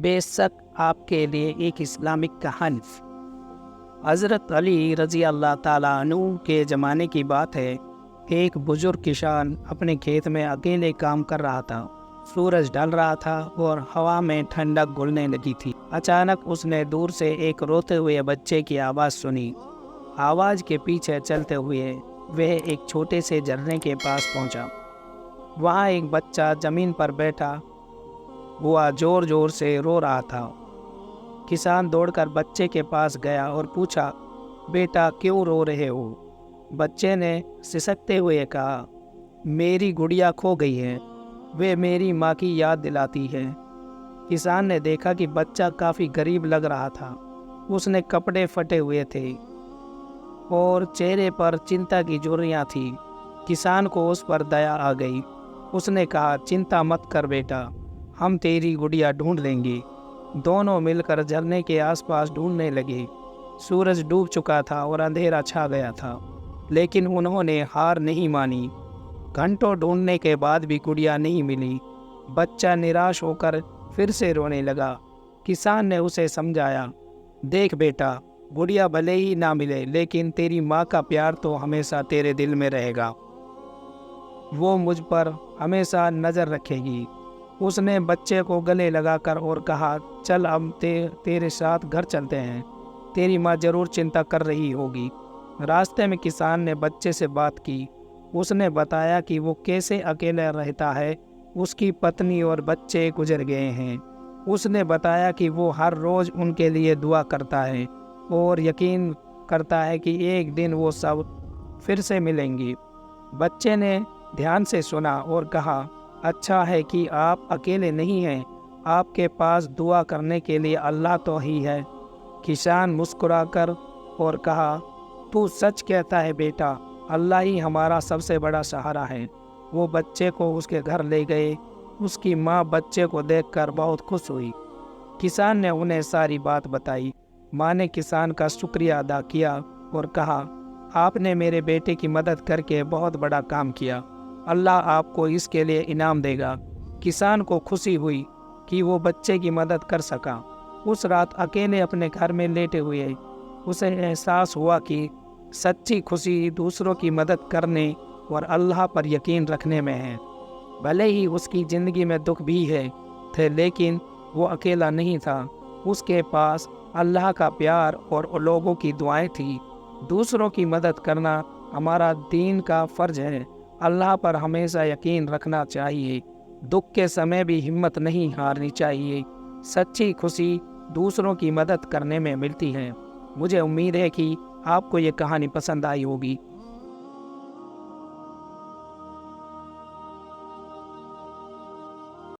बेशक आपके लिए एक इस्लामिक कहानी। हज़रत अली रज़ी अल्लाह ताला अन्हु के ज़माने की बात है। एक बुजुर्ग किसान अपने खेत में अकेले काम कर रहा था। सूरज ढल रहा था और हवा में ठंडक घुलने लगी थी। अचानक उसने दूर से एक रोते हुए बच्चे की आवाज़ सुनी। आवाज़ के पीछे चलते हुए वह एक छोटे से झरने के पास पहुंचा। वहां एक बच्चा ज़मीन पर बैठा हुआ ज़ोर ज़ोर से रो रहा था। किसान दौड़कर बच्चे के पास गया और पूछा, बेटा क्यों रो रहे हो? बच्चे ने सिसकते हुए कहा, मेरी गुड़िया खो गई है, वे मेरी माँ की याद दिलाती है। किसान ने देखा कि बच्चा काफ़ी गरीब लग रहा था। उसने कपड़े फटे हुए थे और चेहरे पर चिंता की झुर्रियाँ थी। किसान को उस पर दया आ गई। उसने कहा, चिंता मत कर बेटा, हम तेरी गुड़िया ढूंढ लेंगे। दोनों मिलकर झरने के आसपास ढूंढने लगे। सूरज डूब चुका था और अंधेरा छा गया था, लेकिन उन्होंने हार नहीं मानी। घंटों ढूंढने के बाद भी गुड़िया नहीं मिली। बच्चा निराश होकर फिर से रोने लगा। किसान ने उसे समझाया, देख बेटा, गुड़िया भले ही ना मिले, लेकिन तेरी माँ का प्यार तो हमेशा तेरे दिल में रहेगा। वो मुझ पर हमेशा नज़र रखेगी। उसने बच्चे को गले लगाकर और कहा, चल अब तेरे साथ घर चलते हैं, तेरी माँ जरूर चिंता कर रही होगी। रास्ते में किसान ने बच्चे से बात की। उसने बताया कि वो कैसे अकेला रहता है, उसकी पत्नी और बच्चे गुजर गए हैं। उसने बताया कि वो हर रोज़ उनके लिए दुआ करता है और यकीन करता है कि एक दिन वो सब फिर से मिलेंगी। बच्चे ने ध्यान से सुना और कहा, अच्छा है कि आप अकेले नहीं हैं, आपके पास दुआ करने के लिए अल्लाह तो ही है। किसान मुस्कुराकर और कहा, तू सच कहता है बेटा, अल्लाह ही हमारा सबसे बड़ा सहारा है। वो बच्चे को उसके घर ले गए। उसकी माँ बच्चे को देखकर बहुत खुश हुई। किसान ने उन्हें सारी बात बताई। माँ ने किसान का शुक्रिया अदा किया और कहा, आपने मेरे बेटे की मदद करके बहुत बड़ा काम किया, अल्लाह आपको इसके लिए इनाम देगा। किसान को खुशी हुई कि वो बच्चे की मदद कर सका। उस रात अकेले अपने घर में लेटे हुए उसे एहसास हुआ कि सच्ची खुशी दूसरों की मदद करने और अल्लाह पर यकीन रखने में है। भले ही उसकी ज़िंदगी में दुख भी थे, लेकिन वो अकेला नहीं था। उसके पास अल्लाह का प्यार और लोगों की दुआएं थी। दूसरों की मदद करना हमारा दीन का फ़र्ज है। अल्लाह पर हमेशा यकीन रखना चाहिए। दुख के समय भी हिम्मत नहीं हारनी चाहिए। सच्ची खुशी दूसरों की मदद करने में मिलती है। मुझे उम्मीद है कि आपको ये कहानी पसंद आई होगी।